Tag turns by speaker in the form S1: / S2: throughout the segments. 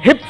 S1: Hip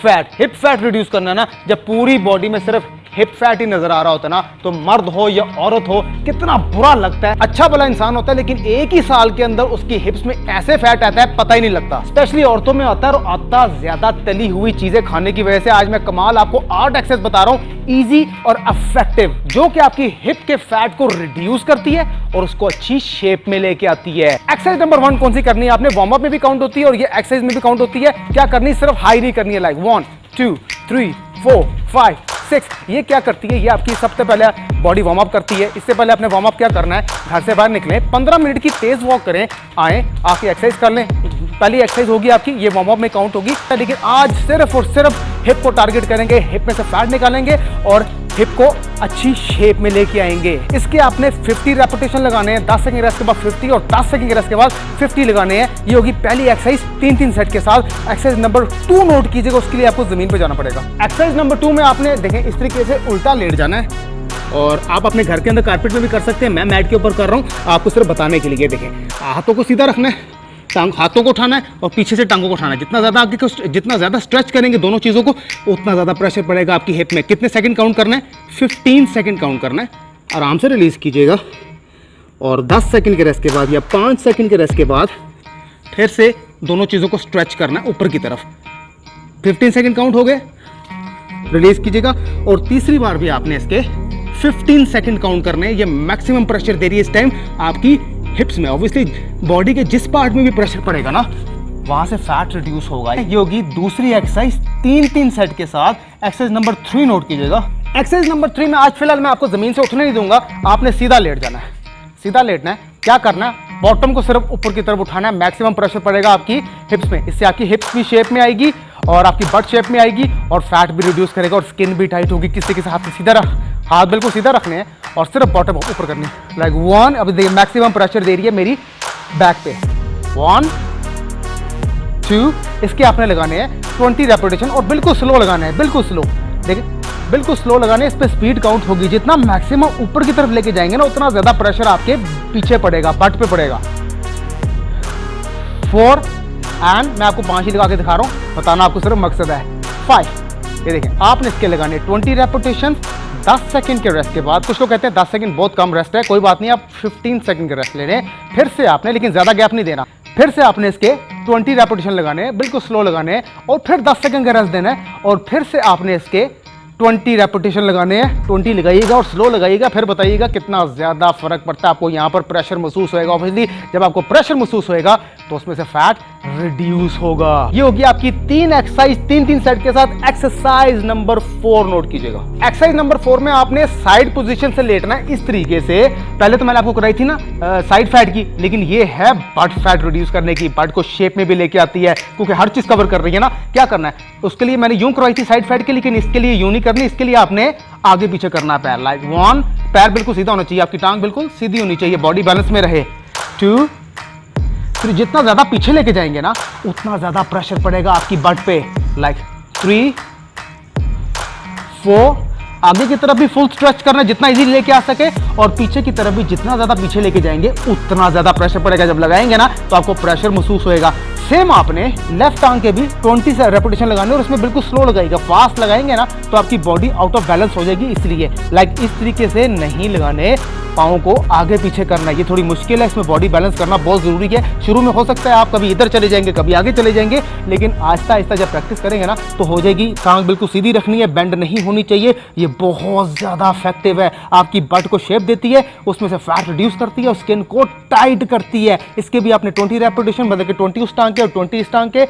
S1: fat reduce करना है ना, जब पूरी बॉडी में सिर्फ हिप फैट ही नजर आ रहा होता है ना, तो मर्द हो या औरत हो कितना बुरा लगता है। अच्छा भला इंसान होता है लेकिन एक ही साल के अंदर उसकी हिप्स में ऐसे फैट आता है पता ही नहीं लगता। स्पेशली औरतों में आता है और आता ज्यादा तली हुई चीजें खाने की वजह से। आज मैं कमाल आपको 8 एक्सरसाइज बता रहा हूं, इजी और इफेक्टिव, जो कि आपकी हिप के फैट को रिड्यूस करती है और उसको अच्छी शेप में लेके आती है। एक्सरसाइज नंबर 1 कौन सी करनी है आपने? वार्म अप में भी काउंट होती है और ये एक्सरसाइज में भी काउंट होती है। क्या करनी? सिर्फ हाई नहीं करनी है, लाइक 1 2 3 4 5 6। ये क्या करती है? ये आपकी सबसे पहले बॉडी वार्म अप करती है। इससे पहले आपने वार्म अप क्या करना है, घर से बाहर निकलें, 15 मिनट की तेज वॉक करें, आए आके एक्सरसाइज कर लें। पहली एक्सरसाइज होगी आपकी, ये वार्म अप में काउंट होगी। लेकिन आज सिर्फ और सिर्फ हिप को टारगेट करेंगे, हिप में से फैट निकालेंगे और हिप को अच्छी शेप में लेके आएंगे। इसके आपने 50 रेपिटेशन लगाने हैं, 10 सेकंड रेस्ट के बाद 50 और 10 सेकंड रेस्ट के बाद 50 लगाने हैं। ये होगी पहली एक्सरसाइज 3-3 सेट के साथ। एक्सरसाइज नंबर 2 नोट कीजिएगा, उसके लिए आपको जमीन पे जाना पड़ेगा। एक्सरसाइज नंबर 2 में आपने देखें इस तरीके से उल्टा लेट जाना है और आप अपने घर के अंदर कारपेट में भी कर सकते हैं, मैं मैट के ऊपर कर रहा हूँ आपको सिर्फ बताने के लिए। देखें हाथों को सीधा रखना है, हाथों को उठाना है और पीछे से टांगों को उठाना है। जितना ज़्यादा आगे को जितना ज़्यादा स्ट्रेच करेंगे दोनों चीज़ों को, उतना ज़्यादा प्रेशर पड़ेगा आपकी हिप में। कितने सेकंड काउंट करना है? 15 सेकंड काउंट करना है। आराम से रिलीज कीजिएगा और 10 सेकंड के रेस्ट के बाद या 5 सेकंड के रेस्ट के बाद फिर से दोनों चीज़ों को स्ट्रेच करना है ऊपर की तरफ। 15 सेकंड काउंट हो गए, रिलीज कीजिएगा और तीसरी बार भी आपने इसके 15 सेकंड काउंट करने हैं। ये मैक्सिमम प्रेशर दे रही है इस टाइम आपकी हिप्स में। ऑब्वियसली बॉडी के जिस पार्ट में भी प्रेशर पड़ेगा ना, वहां से फैट रिड्यूस होगा। ये होगी दूसरी एक्सरसाइज 3-3 सेट के साथ। एक्सरसाइज नंबर 3 नोट कीजिएगा। एक्सरसाइज नंबर 3 में आज फिलहाल मैं आपको जमीन से उठने नहीं दूंगा, आपने सीधा लेट जाना है, सीधा लेटना है। क्या करना है? बॉटम को सिर्फ ऊपर की तरफ उठाना है, मैक्सिमम प्रेशर पड़ेगा आपकी हिप्स में। इससे आपकी हिप्स भी शेप में आएगी और आपकी बट शेप में आएगी और फैट भी रिड्यूस करेगा और स्किन भी टाइट होगी। किसी किसी हाथ सीधा रख, हाथ बिल्कुल सीधा रखने हैं और सिर्फ बॉटम ऊपर करनी है, लाइक 1। अभी देखिए मैक्सिमम प्रेशर दे रही है मेरी बैक पे। 1 2, इसके आपने लगाने हैं 20 रेपिटेशन और बिल्कुल स्लो लगाना है, बिल्कुल स्लो। देखिए बिल्कुल स्लो लगाने हैं, इस पे स्पीड काउंट होगी। जितना मैक्सिमम ऊपर की तरफ लेके जाएंगे ना, उतना ज्यादा प्रेशर आपके पीछे पड़ेगा, बट पे पड़ेगा। 4 एंड मैं आपको 5 ही लगा के दिखा रहा हूं, बताना आपको सिर्फ मकसद है। 5, ये देखें आपने इसके लगाने 20 रेपिटेशन 10 सेकंड के रेस्ट के बाद। कुछ लोग कहते हैं 10 सेकंड बहुत कम रेस्ट है, कोई बात नहीं, आप 15 सेकंड के रेस्ट ले लें। फिर से आपने, लेकिन ज्यादा गैप नहीं देना, फिर से आपने इसके 20 रेपिटेशन लगाने हैं, बिल्कुल स्लो लगाने हैं और फिर 10 सेकंड का रेस्ट देना है और फिर से आपने इसके 20 रेपिटेशन लगाने हैं। 20 लगाइएगा और स्लो लगाइएगा, फिर बताइएगा कितना ज़्यादा फर्क पड़ता है आपको। यहाँ पर प्रेशर महसूस होएगा। ऑब्वियसली जब आपको प्रेशर महसूस होएगा तो उसमें से फैट रिड्यूस होगा। ये होगी आपकी 3 एक्सरसाइज 3-3 सेट के साथ। एक्सरसाइज नंबर 4 नोट कीजिएगा। एक्सरसाइज नंबर 4 में आपने साइड पोजीशन से लेटना है इस तरीके से। पहले तो मैंने आपको कराई थी ना साइड फैट की, लेकिन ये है बट फैट रिड्यूस करने की। बट को शेप में भी लेके आती है क्योंकि हर चीज कवर कर रही है ना। क्या करना है उसके लिए? मैंने यूं करवाई थी साइड फैट के, लेकिन इसके लिए यूं नहीं करनी, इसके लिए आपने आगे पीछे करना है पैर, लाइक 1, पैर बिल्कुल सीधा होना चाहिए, आपकी टांग बिल्कुल सीधी होनी चाहिए, बॉडी बैलेंस में रहे। 2 3, जितना ज्यादा पीछे लेके जाएंगे ना उतना ज्यादा प्रेशर पड़ेगा आपकी बट पे, लाइक 3 4। आगे की तरफ भी फुल स्ट्रेच करना है जितना इजीली लेके आ सके और पीछे की तरफ भी जितना ज्यादा पीछे लेके जाएंगे उतना ज्यादा प्रेशर पड़ेगा। जब लगाएंगे ना तो आपको प्रेशर महसूस होएगा। सेम आपने लेफ्ट टांग के भी 20 रेपिटेशन लगाने और उसमें बिल्कुल स्लो लगाएगा। फास्ट लगाएंगे ना तो आपकी बॉडी आउट ऑफ बैलेंस हो जाएगी, इसलिए लाइक इस तरीके से नहीं लगाने, पाँव को आगे पीछे करना है। ये थोड़ी मुश्किल है, इसमें बॉडी बैलेंस करना बहुत जरूरी है। शुरू में हो सकता है आप कभी इधर चले जाएंगे कभी आगे चले जाएंगे, लेकिन आहिस्ता आहिस्ता जब प्रैक्टिस करेंगे ना तो हो जाएगी। टांग बिल्कुल सीधी रखनी है, बेंड नहीं होनी चाहिए। ये बहुत ज्यादा इफेक्टिव है, आपकी बट को शेप देती है, उसमें से फैट रिड्यूस करती है और स्किन को टाइट करती है। इसके भी आपने 20 रेपिटेशन मतलब कि 20 उस टांग के और 20 इस टांग के।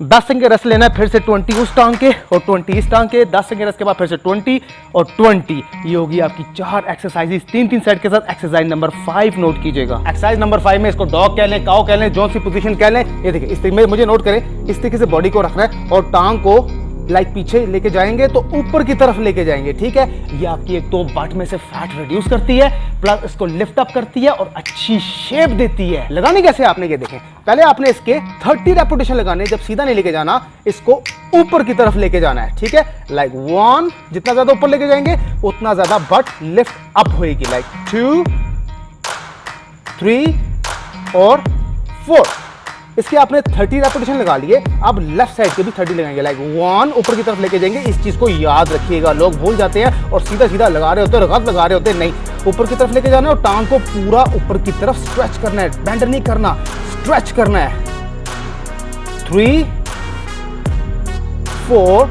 S1: 10 सेकंड रेस्ट लेना है, फिर से 20 उस टांग के और 20 इस टांग के। 10 सेकंड रेस्ट के बाद फिर से 20 और 20। ये होगी आपकी 4 एक्सरसाइजेस 3-3 सेट के साथ। एक्सरसाइज नंबर 5 नोट कीजिएगा। एक्सरसाइज नंबर 5 में इसको डॉग कह लें, काउ कह लें, जो सी पोजीशन कह लें। ये देखिए इस तरीके में मुझे नोट करें, इस तरीके से बॉडी को रखना है और टांग को लाइक पीछे लेके जाएंगे तो ऊपर की तरफ लेके जाएंगे, ठीक है। ये आपकी एक तो बट में से फैट रिड्यूस करती है, प्लस इसको लिफ्ट अप करती है और अच्छी शेप देती है। लगाने कैसे आपने ये देखें, पहले आपने इसके 30 रेपिटेशन लगाने। जब सीधा नहीं लेके जाना, इसको ऊपर की तरफ लेके जाना है, ठीक है। लाइक 1, जितना ज्यादा ऊपर लेके जाएंगे उतना ज्यादा बट लिफ्ट अप होएगी। लाइक 2 3 और 4। इसके आपने 30 रेपिटेशन लगा लिए। अब लेफ्ट साइड के भी 30 लगाएंगे, लाइक 1 ऊपर की तरफ लेके जाएंगे। इस चीज को याद रखिएगा, लोग भूल जाते हैं और सीधा सीधा लगा रहे होते हैं, गलत लगा रहे होते हैं। नहीं, ऊपर की तरफ लेके जाना है और टांग को पूरा ऊपर की तरफ स्ट्रेच करना है, बेंड नहीं करना, स्ट्रेच करना है। 3 4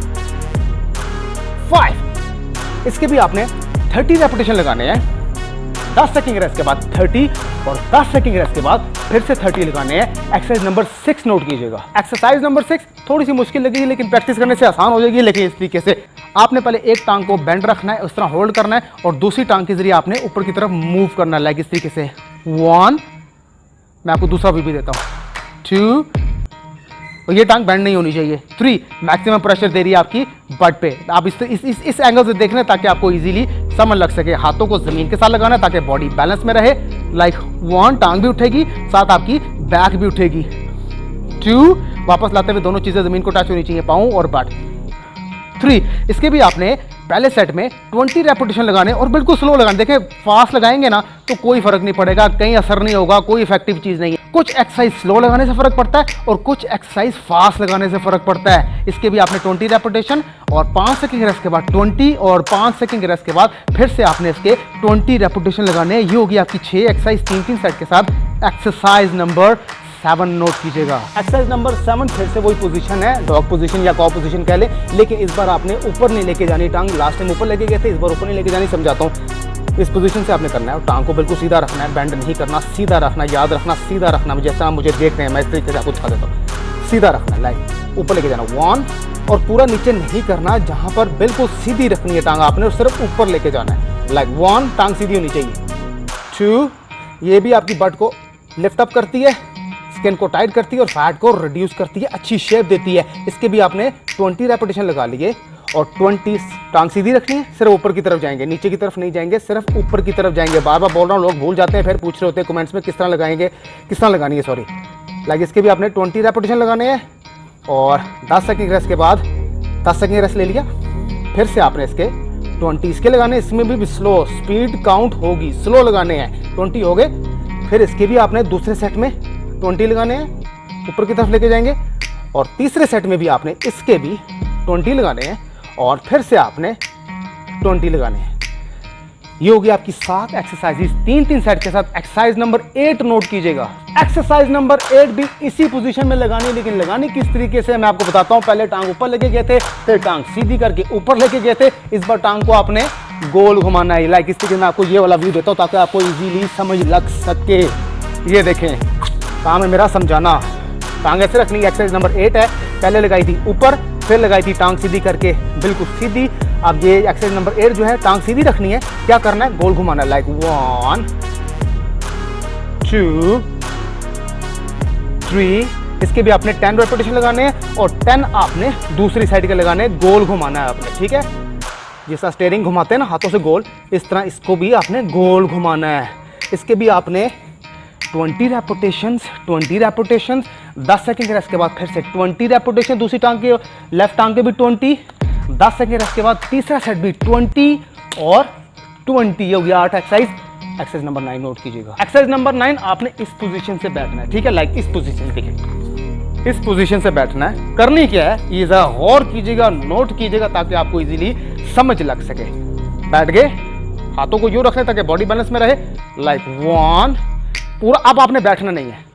S1: 5 इसके भी आपने 30 रेपिटेशन लगाने हैं। 10 सेकंड रेस्ट के बाद 30 और 10 सेकंड रेस्ट के बाद फिर से 30 लगाने हैं। एक्सरसाइज नंबर 6 नोट कीजिएगा। एक्सरसाइज नंबर 6 थोड़ी सी मुश्किल लगेगी लेकिन प्रैक्टिस करने से आसान हो जाएगी। लेकिन इस तरीके से आपने पहले एक टांग को बेंड रखना है, उस तरह होल्ड करना है और दूसरी टांग के जरिए आपने ऊपर की तरफ मूव करना है, लाइक इस तरीके से। 1, मैं आपको दूसरा भी देता हूं। 2, और ये टांग बेंड नहीं होनी चाहिए। 3, मैक्सिमम प्रेशर दे रही है आपकी बट पे। आप इस एंगल से देख लें ताकि आपको इजीली समझ लग सके। हाथों को जमीन के साथ लगाना है ताकि बॉडी बैलेंस में रहे, लाइक 1, टांग भी उठेगी, साथ आपकी बैक भी उठेगी। 2, वापस लाते हुए दोनों चीजें जमीन को टच होनी चाहिए, पाँव और बट। 3, इसके भी आपने पहले सेट में 20 रेपिटेशन लगाने और बिल्कुल स्लो लगाने। देखें, फास्ट लगाएंगे ना तो कोई फर्क नहीं पड़ेगा, कहीं असर नहीं होगा, कोई इफेक्टिव चीज नहीं है। कुछ एक्सरसाइज स्लो लगाने से फर्क पड़ता है और कुछ एक्सरसाइज फास्ट लगाने से फर्क पड़ता है। इसके भी आपने 20 रेपिटेशन और 5 सेकंड रेस्ट के बाद 20 और 5 सेकंड रेस्ट के बाद फिर से आपने इसके 20 रेपिटेशन लगाने हैं। ये होगी आपकी 6 एक्सरसाइज 3-3 सेट के साथ। एक्सरसाइज नंबर 7 नोट कीजिएगा। एक्सरसाइज नंबर 7 फिर से वही पोजीशन है, डॉग पोजीशन या कॉ पोजीशन कह ले, लेकिन इस बार आपने ऊपर नहीं लेके जानी टांग। लास्ट टाइम ऊपर लेके गए थे, इस बार ऊपर नहीं लेके जानी। समझाता हूँ। इस पोजीशन से आपने करना है और टांग को बिल्कुल सीधा रखना है, बेंड नहीं करना, सीधा रखना, याद रखना, सीधा रखना। जैसा आप मुझे देख रहे हैं मैं इस तरीके से आपको दिखा देता हूँ। सीधा रखना है, लाइक ऊपर लेके जाना 1 और पूरा नीचे नहीं करना, जहाँ पर बिल्कुल सीधी रखनी है टांग आपने और सिर्फ ऊपर लेके जाना है, लाइक 1, टांग सीधी होनी चाहिए। 2, ये भी आपकी बट को लिफ्ट अप करती है, स्किन को टाइट करती है और फैट को रिड्यूस करती है, अच्छी शेप देती है। इसके भी आपने 20 रेपिटेशन लगा लिए और 20 टांग सीधी रखनी है, सिर्फ ऊपर की तरफ जाएंगे, नीचे की तरफ नहीं जाएंगे, सिर्फ ऊपर की तरफ जाएंगे। बार बार बोल रहा हूँ, लोग भूल जाते हैं, फिर पूछ रहे होते हैं कमेंट्स में किस तरह लगाएंगे, किस तरह लगानी है, सॉरी। लाइक इसके भी आपने 20 रेपिटेशन लगाने हैं और 10 सेकंड रेस्ट के बाद 10 सेकंड रेस्ट ले लिया। फिर से आपने इसके 20 इसके लगाने, इसमें भी स्लो, स्पीड काउंट होगी, स्लो लगाने हैं। 20 हो गए। फिर इसके भी आपने दूसरे सेट में 20 लगाने हैं, ऊपर की तरफ लेके जाएंगे और तीसरे सेट में भी आपने इसके भी 20 लगाने हैं और फिर से आपने 20 लगाने हैं। ये होगी आपकी 7 एक्सरसाइजेस 3-3 सेट के साथ। एक्सरसाइज नंबर 8 नोट कीजिएगा। एक्सरसाइज नंबर 8 भी इसी पोजीशन में लगानी, लेकिन लगानी किस तरीके से मैं आपको बताता हूं। पहले टांग ऊपर लेके गए थे, फिर टांग सीधी करके ऊपर लेके गए थे। इस बार टांग को आपने गोल घुमाना है, लाइक इस तरीके से। मैं आपको ये वाला व्यू देता हूं ताकि आपको इजीली समझ लग सके। ये देखें, काम है मेरा समझाना। टांग ऐसे रखनी है। एक्सरसाइज नंबर 8 है। पहले लगाई थी ऊपर, फिर लगाई थी टांग सीधी करके बिल्कुल सीधी। अब ये एक्सरसाइज नंबर 8 जो है, टांग सीधी रखनी है। क्या करना है, गोल घुमाना है, लाइक 1 2 3। इसके भी आपने 10 रेपिटेशन लगाने हैं और 10 आपने दूसरी साइड के लगाने हैं, गोल घुमाना है आपने, ठीक है। जैसा स्टीयरिंग घुमाते हैं ना हाथों से गोल, इस तरह इसको भी आपने गोल घुमाना है। इसके भी आपने 20 रेपिटेशंस 10 सेकंड रेस्ट के बाद फिर से 20 रेपिटेशन, दूसरी टांग के लेफ्ट टांग के भी 20, 10 सेकंड रेस्ट के बाद तीसरा सेट भी 20 और 20। ये हो गया 8 एक्सरसाइज। एक्सरसाइज नंबर 9 नोट कीजिएगा। एक्सरसाइज नंबर 9 आपने इस पोजीशन से बैठना है, ठीक है, लाइक इस पोजीशन, देखिए इस पोजीशन से बैठना है। करनी क्या है, ये जरा गौर कीजिएगा, नोट कीजिएगा ताकि आपको इजीली समझ लग सके। बैठ गए, हाथों को यूं रखना ताकि बॉडी बैलेंस में रहे, लाइक 1 पूरा। अब आपने बैठना नहीं है।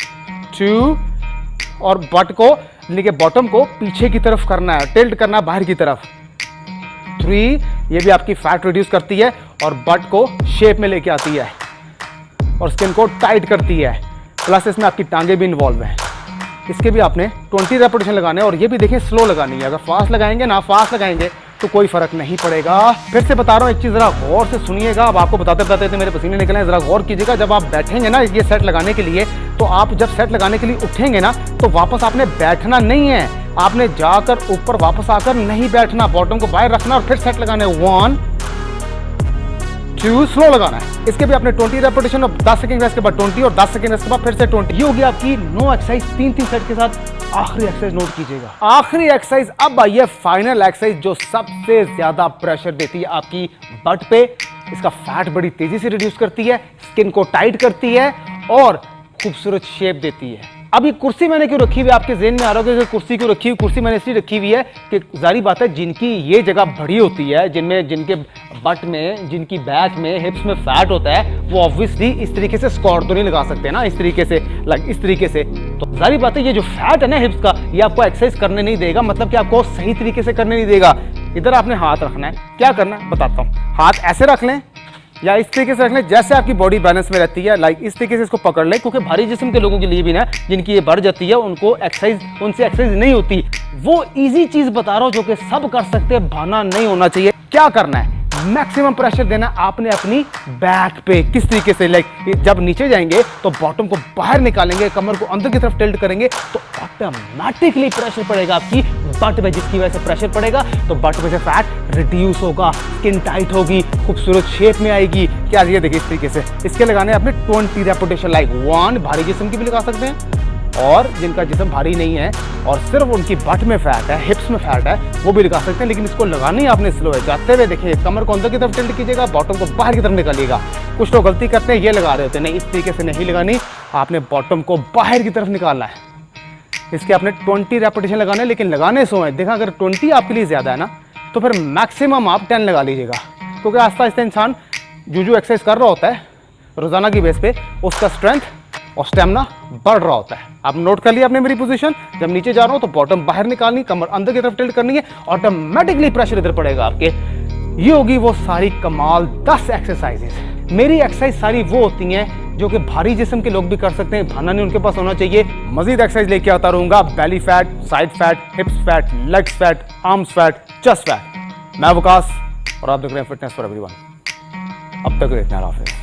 S1: 2 और बट को लेके बॉटम को पीछे की तरफ करना है, टिल्ट करना है बाहर की तरफ। 3 ये भी आपकी फैट रिड्यूस करती है और बट को शेप में लेके आती है और स्किन को टाइट करती है, प्लस इसमें आपकी टांगे भी इन्वॉल्व हैं। इसके भी आपने 20 रेपिटेशन लगाने हैं और ये भी देखिए स्लो लगानी है। अगर फास्ट लगाएंगे ना, फास्ट लगाएंगे तो कोई फर्क नहीं पड़ेगा। फिर से बता रहा हूँ, एक चीज जरा गौर से सुनिएगा। अब आपको बताते बताते मेरे पसीने निकले हैं, जरा गौर कीजिएगा। जब आप बैठेंगे ना ये सेट लगाने के लिए, तो आप जब सेट लगाने के लिए उठेंगे ना, तो वापस आपने बैठना नहीं है, आपने जाकर ऊपर वापस आकर नहीं बैठना, बॉटम को बाहर रखना और फिर सेट लगाने 1 2 स्लो लगाना है। इसके भी आपने 20 रेपिटेशन और 10 सेकंड रेस्ट के बाद 20 और 10 सेकंड रेस्ट के बाद फिर से 20। ये होगी आपकी 9 एक्सरसाइज 3-3 सेट के साथ। आखिरी एक्सरसाइज नोट कीजिएगा। आखिरी एक्सरसाइज, अब आइए फाइनल एक्सरसाइज जो सबसे ज्यादा प्रेशर देती है आपकी बट पे। इसका फैट बड़ी तेजी से रिड्यूस करती है, स्किन को टाइट करती है और खूबसूरत शेप देती है। अब ये कुर्सी मैंने क्यों रखी हुई है, आपके ज़हन में आ रहा होगा कि कुर्सी क्यों रखी हुई, कुर्सी मैंने इसलिए रखी हुई है कि जारी बात है जिनकी ये जगह बड़ी होती है, जिनके बट में, जिनकी बैक में, हिप्स में फैट होता है, वो ऑब्वियसली इस तरीके से स्क्वाट तो नहीं लगा सकते ना, इस तरीके से, इस तरीके से। तो जारी बात है ये जो फैट है ना हिप्स का, ये आपको एक्सरसाइज करने नहीं देगा, मतलब कि आपको सही तरीके से करने नहीं देगा। इधर आपने हाथ रखना है, क्या करना है बताता हूँ। हाथ ऐसे रख लें या इस तरीके से रख लें जैसे आपकी बॉडी बैलेंस में रहती है, लाइक इस तरीके से इसको पकड़ लें, क्योंकि भारी जिस्म के लोगों के लिए भी ना, जिनकी ये बढ़ जाती है, उनको एक्सरसाइज, उनसे एक्सरसाइज नहीं होती। वो इजी चीज बता रहा हूं जो कि सब कर सकते हैं, बहाना नहीं होना चाहिए। क्या करना है, मैक्सिमम प्रेशर देना आपने अपनी बैक पे। किस तरीके से, लाइक जब नीचे जाएंगे तो बॉटम को बाहर निकालेंगे, कमर को अंदर की तरफ टिल्ट करेंगे तो ऑटोमेटिकली प्रेशर पड़ेगा आपकी बट पे, जिसकी वजह से प्रेशर पड़ेगा तो बट पे से फैट रिड्यूस होगा, स्किन टाइट होगी, खूबसूरत शेप में आएगी। क्या ये देखिए इस तरीके से, इसके लगाने आपने 20 रेपिटेशन, लाइक 1 भारी जिस्म की भी लगा सकते हैं, और जिनका जिस्म भारी नहीं है और सिर्फ उनकी बट में फैट है, हिप्स में फैट है, वो भी लगा सकते हैं। लेकिन इसको लगाना ही आपने स्लो है, जाते हुए देखिए कमर को अंदर की तरफ टिल्ट कीजिएगा, बॉटम को बाहर की तरफ निकालिएगा। कुछ लोग गलती करते हैं, ये लगा रहे होते हैं, नहीं इस तरीके से नहीं लगानी, आपने बॉटम को बाहर की तरफ निकालना है। इसके आपने 20 रेपिटेशन लगाने, लेकिन लगाने सो है। देखा अगर 20 आपके लिए ज़्यादा है ना तो फिर मैक्सिमम आप 10 लगा लीजिएगा, क्योंकि आस्ता आस्ता इंसान जो एक्सरसाइज कर रहा होता है रोजाना की बेस पे, उसका स्ट्रेंथ और स्टेमिना बढ़ रहा होता है। आप नोट कर लिया आपने मेरी पोजीशन, जब नीचे जा रहा हूं तो बॉटम बाहर निकालनी, कमर अंदर की तरफ टिल्ट करनी है, ऑटोमेटिकली प्रेशर इधर पड़ेगा आपके। ये होगी वो सारी कमाल 10 एक्सरसाइजेस। मेरी एक्सरसाइज सारी वो होती हैं जो कि भारी जिस्म के लोग भी कर सकते हैं, बहाना नहीं उनके पास होना चाहिए। मजीद एक्सरसाइज लेके आता रहूंगा, belly fat, side fat, हिप्स fat, legs fat, arms fat, chest fat. मैं वकास और आप देख रहे हैं फिटनेस फॉर एवरीवन। अब तक इतना हाफिज़।